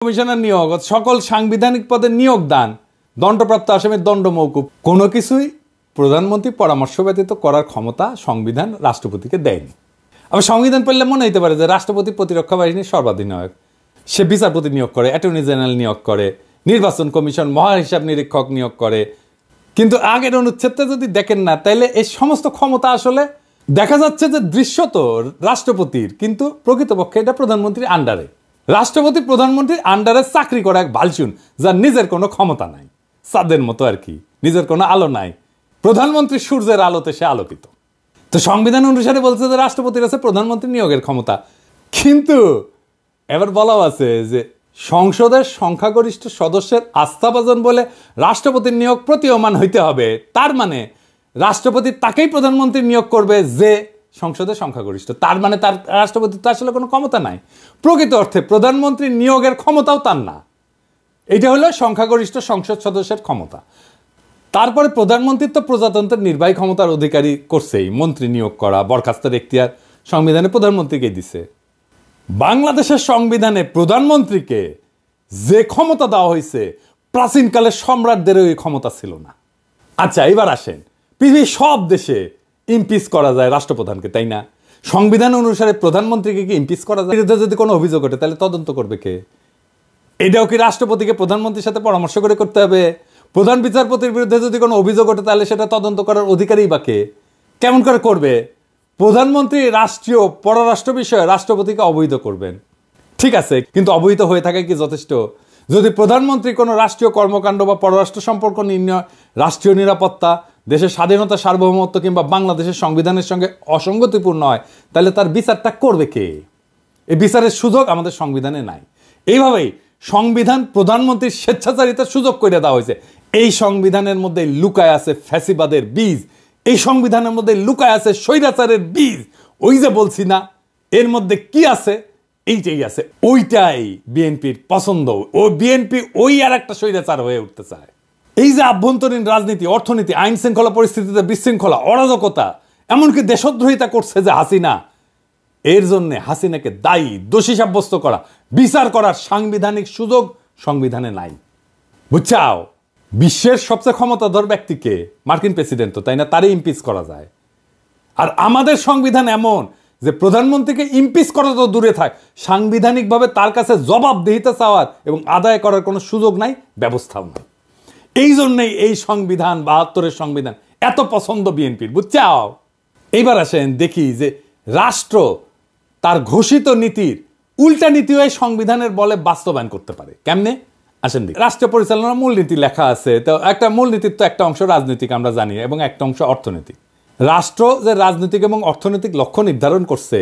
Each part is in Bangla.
কমিশনের নিয়োগ, সকল সাংবিধানিক পদে নিয়োগ দান, দণ্ডপ্রাপ্ত আসামির দণ্ড মওকুফ, কোনো কিছুই প্রধানমন্ত্রী পরামর্শ ব্যতীত করার ক্ষমতা সংবিধান রাষ্ট্রপতিকে দেয়নি। আবার সংবিধান পড়লে মনে হতে পারে যে রাষ্ট্রপতি প্রতিরক্ষা বাহিনীর সর্বাধিনায়ক, সে বিচারপতি নিয়োগ করে, অ্যাটর্নি জেনারেল নিয়োগ করে, নির্বাচন কমিশন, মহাহিসাব নিরীক্ষক নিয়োগ করে। কিন্তু আগের অনুচ্ছেদটা যদি দেখেন না, তাইলে এই সমস্ত ক্ষমতা আসলে দেখা যাচ্ছে যে দৃশ্যত রাষ্ট্রপতির, কিন্তু প্রকৃতপক্ষে এটা প্রধানমন্ত্রীর আন্ডারে। রাষ্ট্রপতি প্রধানমন্ত্রীর আন্ডারে চাকরি করা এক বালচুন, যার নিজের কোনো ক্ষমতা নাই, চাঁদের মতো আর কি, নিজের কোনো আলো নাই। প্রধানমন্ত্রী সূর্যের আলোতে সে আলোকিত। তো সংবিধান অনুসারে বলছে যে রাষ্ট্রপতির আছে প্রধানমন্ত্রী নিয়োগের ক্ষমতা, কিন্তু এবার বলাও আছে যে সংসদের সংখ্যাগরিষ্ঠ সদস্যের আস্থাভাজন বলে রাষ্ট্রপতির নিয়োগ প্রতীয়মান হইতে হবে। তার মানে রাষ্ট্রপতি তাকেই প্রধানমন্ত্রী নিয়োগ করবে যে সংসদের সংখ্যাগরিষ্ঠ। তার মানে তার রাষ্ট্রপতির তো আসলে কোনো ক্ষমতা নাই। প্রকৃত অর্থে প্রধানমন্ত্রী নিয়োগের ক্ষমতাও তার না, এটা হলো সংখ্যাগরিষ্ঠ সংসদ সদস্যের ক্ষমতা। তারপরে প্রধানমন্ত্রী তো প্রজাতন্ত্রের নির্বাহী ক্ষমতার অধিকারী করছেই, মন্ত্রী নিয়োগ করা, বরখাস্তের এখতিয়ার সংবিধানে প্রধানমন্ত্রীকে দিছে। বাংলাদেশের সংবিধানে প্রধানমন্ত্রীকে যে ক্ষমতা দেওয়া হয়েছে, প্রাচীনকালের সম্রাটদেরও এই ক্ষমতা ছিল না। আচ্ছা, এবার আসেন, পৃথিবীর সব দেশে ইমপিচ করা যায় রাষ্ট্রপ্রধানকে, তাই না? সংবিধান অনুসারে প্রধানমন্ত্রীকে কি ইমপিচ করা যায়? বিরুদ্ধে যদি কোনো অভিযোগ ওঠে তাহলে তদন্ত করবে কে? এটাও কি রাষ্ট্রপতিকে প্রধানমন্ত্রীর সাথে পরামর্শ করে করতে হবে? প্রধান বিচারপতির বিরুদ্ধে যদি কোনো অভিযোগ ওঠে তাহলে সেটা তদন্ত করার অধিকারী বা কে? কেমন করে করবে? প্রধানমন্ত্রী রাষ্ট্রীয় পররাষ্ট্র বিষয়ে রাষ্ট্রপতিকে অবহিত করবেন, ঠিক আছে, কিন্তু অবহিত হয়ে থাকে কি যথেষ্ট? যদি প্রধানমন্ত্রী কোনো রাষ্ট্রীয় কর্মকাণ্ড বা পররাষ্ট্র সম্পর্ক নির্ণয়, রাষ্ট্রীয় নিরাপত্তা, দেশের স্বাধীনতা, সার্বভৌমত্ব কিংবা বাংলাদেশের সংবিধানের সঙ্গে অসঙ্গতিপূর্ণ হয়, তাহলে তার বিচারটা করবে কে? এই বিচারের সুযোগ আমাদের সংবিধানে নাই। এইভাবেই সংবিধান প্রধানমন্ত্রীর স্বেচ্ছাচারিতার সুযোগ করে দেওয়া হয়েছে। এই সংবিধানের মধ্যে লুকায় আছে ফ্যাসিবাদের বীজ, এই সংবিধানের মধ্যে লুকায় আছে স্বৈরাচারের বীজ। ওই যে বলছি না, এর মধ্যে কি আছে? এইটাই আছে, ওইটাই বিএনপির পছন্দ। ও বিএনপি ওই আর একটা স্বৈরাচার হয়ে উঠতে চায়। এই যে আভ্যন্তরীণ রাজনীতি, অর্থনীতি, আইন শৃঙ্খলা পরিস্থিতিতে বিশৃঙ্খলা, অরাজকতা, এমনকি দেশদ্রোহিতা করছে যে হাসিনা, এর জন্য হাসিনাকে দায়ী, দোষী সাব্যস্ত করা, বিচার করার সাংবিধানিক সুযোগ সংবিধানে নাই। বুঝছাও? বিশ্বের সবচেয়ে ক্ষমতাধর ব্যক্তিকে, মার্কিন প্রেসিডেন্ট তো, তাই না, তারই ইমপিচ করা যায়। আর আমাদের সংবিধান এমন যে প্রধানমন্ত্রীকে ইমপিচ করা তো দূরে থাক, সাংবিধানিকভাবে তার কাছে জবাবদিহিতা চাওয়ার এবং আদায় করার কোনো সুযোগ নাই, ব্যবস্থাও নাই। এই জন্যই এই সংবিধান, ৭২-এর সংবিধান এত পছন্দ বিএনপির। বুঝছাও? এইবার আসেন দেখি যে রাষ্ট্র তার ঘোষিত নীতির উল্টা নীতিও এই সংবিধানের বলে বাস্তবায়ন করতে পারে। কেমনে? আসেন দেখি। রাষ্ট্র পরিচালনার মূলনীতি লেখা আছে, তো একটা মূলনীতির তো একটা অংশ রাজনৈতিক আমরা জানি, এবং একটা অংশ অর্থনৈতিক। রাষ্ট্র যে রাজনৈতিক এবং অর্থনৈতিক লক্ষ্য নির্ধারণ করছে,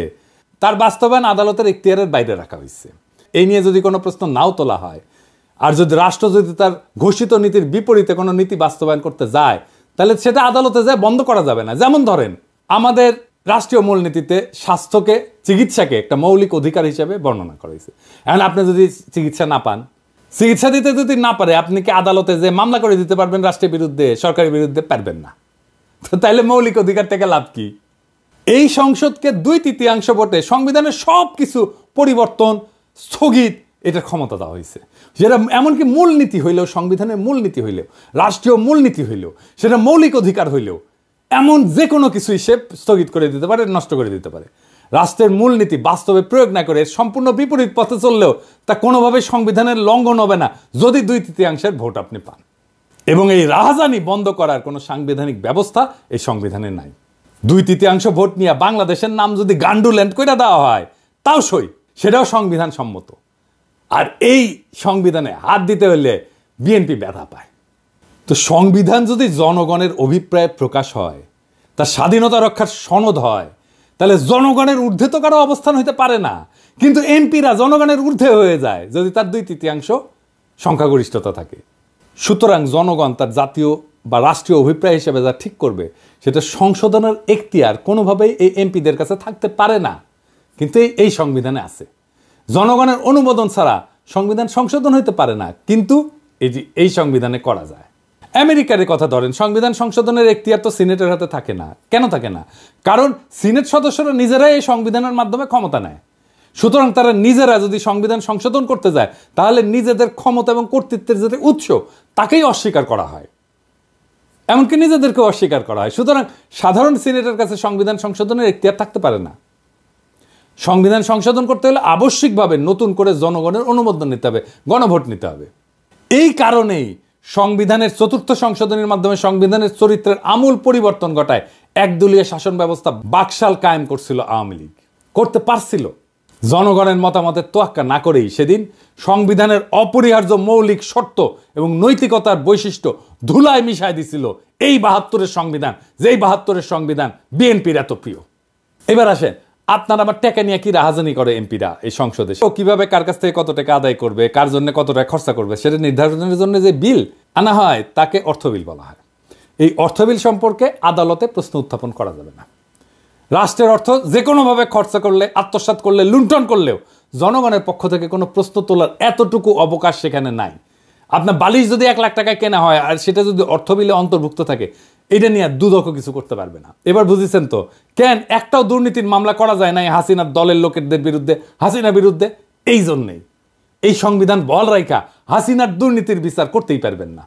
তার বাস্তবায়ন আদালতের এখতিয়ারের বাইরে রাখা হয়েছে। এই নিয়ে যদি কোনো প্রশ্ন নাও তোলা হয়, আর যদি রাষ্ট্র যদি তার ঘোষিত নীতির বিপরীতে কোনো নীতি বাস্তবায়ন করতে যায়, তাহলে সেটা আদালতে যায় বন্ধ করা যাবে না। যেমন ধরেন, আমাদের রাষ্ট্রীয় মূলনীতিতে স্বাস্থ্যকে, চিকিৎসাকে একটা মৌলিক অধিকার হিসেবে বর্ণনা করা হয়েছে। এখন আপনি যদি চিকিৎসা না পান, চিকিৎসা দিতে যদি না পারে, আপনি কি আদালতে যে মামলা করে দিতে পারবেন রাষ্ট্রের বিরুদ্ধে, সরকারের বিরুদ্ধে? পারবেন না। তো তাইলে মৌলিক অধিকার থেকে লাভ কি? এই সংসদকে 2/3 ভোটে সংবিধানের সব কিছু পরিবর্তন, স্থগিত, এটার ক্ষমতা দেওয়া হয়েছে। যেটা এমনকি মূলনীতি হইলেও, সংবিধানের মূলনীতি হইলেও, রাষ্ট্রীয় মূলনীতি হইলেও, সেটা মৌলিক অধিকার হইলেও, এমন যে কোনো কিছুই সে স্থগিত করে দিতে পারে, নষ্ট করে দিতে পারে। রাষ্ট্রের মূলনীতি বাস্তবে প্রয়োগ না করে সম্পূর্ণ বিপরীত পথে চললেও তা কোনোভাবে সংবিধানের লঙ্ঘন হবে না, যদি 2/3 ভোট আপনি পান। এবং এই রাহাজানি বন্ধ করার কোনো সাংবিধানিক ব্যবস্থা এই সংবিধানে নাই। 2/3 ভোট নিয়ে বাংলাদেশের নাম যদি গান্ডুল্যান্ড করে দেওয়া হয়, তাও সই, সেটাও সংবিধান সম্মত। আর এই সংবিধানে হাত দিতে হলে বিএনপি ব্যথা পায়। তো সংবিধান যদি জনগণের অভিপ্রায় প্রকাশ হয়, তার স্বাধীনতা রক্ষার সনদ হয়, তাহলে জনগণের ঊর্ধ্বে তো কারো অবস্থান হইতে পারে না। কিন্তু এমপিরা জনগণের ঊর্ধ্বে হয়ে যায় যদি তার 2/3 সংখ্যাগরিষ্ঠতা থাকে। সুতরাং জনগণ তার জাতীয় বা রাষ্ট্রীয় অভিপ্রায় হিসেবে যা ঠিক করবে, সেটা সংশোধনের এখতিয়ার কোনোভাবেই এই এমপিদের কাছে থাকতে পারে না। কিন্তু এই সংবিধানে আছে। জনগণের অনুমোদন ছাড়া সংবিধান সংশোধন হইতে পারে না, কিন্তু এই সংবিধানে করা যায়। আমেরিকার কথা ধরেন, সংবিধান সংশোধনের এখতিয়ার তো সিনেটের হাতে থাকে না। কেন থাকে না? কারণ সিনেট সদস্যরা নিজেরাই এই সংবিধানের মাধ্যমে ক্ষমতা নেয়। সুতরাং তারা নিজেরা যদি সংবিধান সংশোধন করতে যায় তাহলে নিজেদের ক্ষমতা এবং কর্তৃত্বের যে উৎস তাকেই অস্বীকার করা হয়, এমনকি নিজেদেরকে অস্বীকার করা হয়। সুতরাং সাধারণ সিনেটের কাছে সংবিধান সংশোধনের এখতিয়ার থাকতে পারে না। সংবিধান সংশোধন করতে হলে আবশ্যিকভাবে নতুন করে জনগণের অনুমোদন নিতে হবে, গণভোট নিতে হবে। এই কারণেই সংবিধানের চতুর্থ সংশোধনীর মাধ্যমে সংবিধানের চরিত্রের আমূল পরিবর্তন ঘটায় একদলীয় শাসন ব্যবস্থা বাকশাল কায়েম করছিল আওয়ামী লীগ, করতে পারছিল। জনগণের মতামতের তোয়াক্কা না করেই সেদিন সংবিধানের অপরিহার্য মৌলিক শর্ত এবং নৈতিকতার বৈশিষ্ট্য ধুলায় মিশায় দিছিল এই ৭২-এর সংবিধান, যেই ৭২-এর সংবিধান বিএনপির এত প্রিয়। এবার আসেন, আপনার আমার টাকা নিয়ে কি রাহাজানি করে এমপিরা এই সংসদে, ও কিভাবে কার কাছ থেকে কত টাকা আদায় করবে, কার জন্য কত টাকা খরচা করবে সেটা নির্ধারণের জন্য যে বিল আনা হয় তাকে অর্থ বিল বলা হয়। এই অর্থ বিল সম্পর্কে আদালতে প্রশ্ন উত্থাপন করা যাবে না। রাষ্ট্রের অর্থ যে কোনোভাবে খরচা করলে, আত্মসাৎ করলে, লুণ্ঠন করলেও জনগণের পক্ষ থেকে কোনো প্রশ্ন তোলার এতটুকু অবকাশ সেখানে নাই। আপনার বালিশ যদি ১ লাখ টাকায় কেনা হয় আর সেটা যদি অর্থ বিলে অন্তর্ভুক্ত থাকে, এটা নিয়ে দুদকও কিছু করতে পারবে না। এবার বুঝেছেন তো কেন একটাও দুর্নীতির মামলা করা যায় না হাসিনার দলের লোকেদের বিরুদ্ধে, হাসিনার বিরুদ্ধে? এই জন্যেই এই সংবিধান বহাল রাখা হাসিনার দুর্নীতির বিচার করতেই পারবেন না।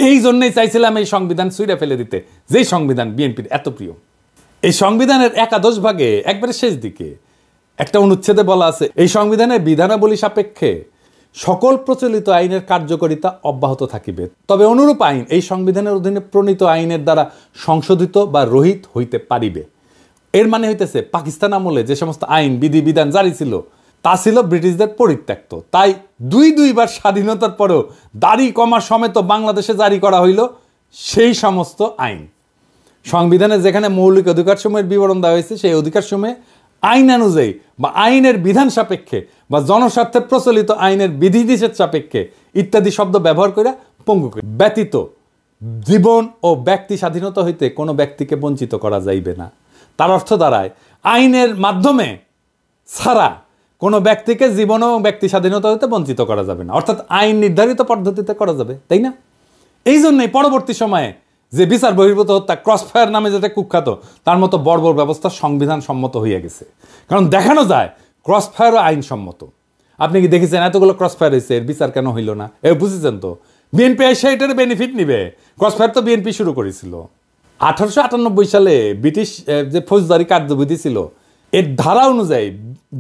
এই জন্যই চাইছিলাম এই সংবিধান ছুঁড়ে ফেলে দিতে, যেই সংবিধান বিএনপির এত প্রিয়। এই সংবিধানের একাদশ ভাগে একবারে শেষ দিকে একটা অনুচ্ছেদে বলা আছে, এই সংবিধানের বিধানাবলী সাপেক্ষে সকল প্রচলিত আইনের কার্যকারিতা অব্যাহত থাকিবে, তবে অনুরূপ আইন এই সংবিধানের অধীনে প্রণীত আইনের দ্বারা সংশোধিত বা রহিত হইতে পারিবে। এর মানে হইতেছে পাকিস্তান আমলে যে সমস্ত আইন বিধি বিধান জারি ছিল তা ছিল ব্রিটিশদের পরিত্যক্ত, তাই দুইবার স্বাধীনতার পরেও দাড়ি কমা সমেত বাংলাদেশে জারি করা হইল সেই সমস্ত আইন। সংবিধানে যেখানে মৌলিক অধিকারসমূহের বিবরণ দেওয়া হয়েছে সেই অধিকারসমূহে আইন অনুযায়ী বা আইনের বিধান সাপেক্ষে বা জনস্বার্থে প্রচলিত আইনের বিধিনিষেধ সাপেক্ষে ইত্যাদি শব্দ ব্যবহার করে পঙ্গু ব্যতীত জীবন ও ব্যক্তি স্বাধীনতা হইতে কোনো ব্যক্তিকে বঞ্চিত করা যাইবে না। তার অর্থ দাঁড়ায় আইনের মাধ্যমে ছাড়া কোনো ব্যক্তিকে জীবন ও ব্যক্তি স্বাধীনতা হইতে বঞ্চিত করা যাবে না, অর্থাৎ আইন নির্ধারিত পদ্ধতিতে করা যাবে, তাই না? এই জন্যই পরবর্তী সময়ে যে বিচার বহির্ভূত হত্যা, ক্রসফায়ার নামে যেটা কুখ্যাত, তার মতো বর্বর ব্যবস্থা সংবিধান সম্মত হইয়া গেছে। কারণ দেখানো যায় ক্রসফায়ারও আইনসম্মত। আপনি কি দেখেছেন এতগুলো ক্রসফায়ার হয়েছে, এর বিচার কেন হইল না? বুঝেছেন তো বিএনপি এসে এটার বেনিফিট নিবে। ক্রসফায়ার তো বিএনপি শুরু করেছিল। 1898 সালে ব্রিটিশ যে ফৌজদারি কার্যবিধি ছিল এর ধারা অনুযায়ী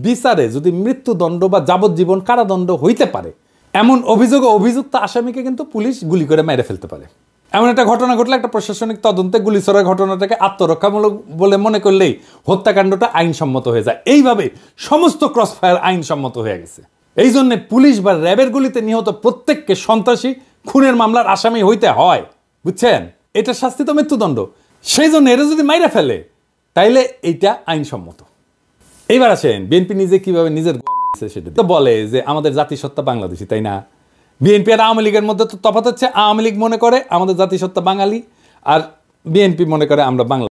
বিচারে যদি মৃত্যুদণ্ড বা যাবজ্জীবন কারাদণ্ড হইতে পারে এমন অভিযোগ অভিযুক্ত আসামিকে কিন্তু পুলিশ গুলি করে মেরে ফেলতে পারে। এমন একটা ঘটনা ঘটলে একটা প্রশাসনিক তদন্তে গুলি ছোড়ার ঘটনাটাকে আত্মরক্ষামূলক বলে মনে করলেই হত্যাকাণ্ডটা আইনসম্মত হয়ে যায়। এইভাবে সমস্ত ক্রসফায়ার আইনসম্মত হয়ে গেছে। এই জন্য পুলিশ বা র্যাবের গুলিতে নিহত প্রত্যেককে সন্ত্রাসী খুনের মামলার আসামি হইতে হয়, বুঝছেন? এটা শাস্তি তো মৃত্যুদণ্ড। সেই জন্য এরা যদি মাইরা ফেলে তাইলে এইটা আইনসম্মত। এইবার আসেন বিএনপি নিজে কিভাবে নিজের সেটা তো বলে যে আমাদের জাতিসত্তা বাংলাদেশি, তাই না? বিএনপি আর আওয়ামী লীগের মধ্যে তো তফাৎ হচ্ছে, আওয়ামী লীগ মনে করে আমাদের জাতিসত্তা বাঙালি আর বিএনপি মনে করে আমরা বাংলা।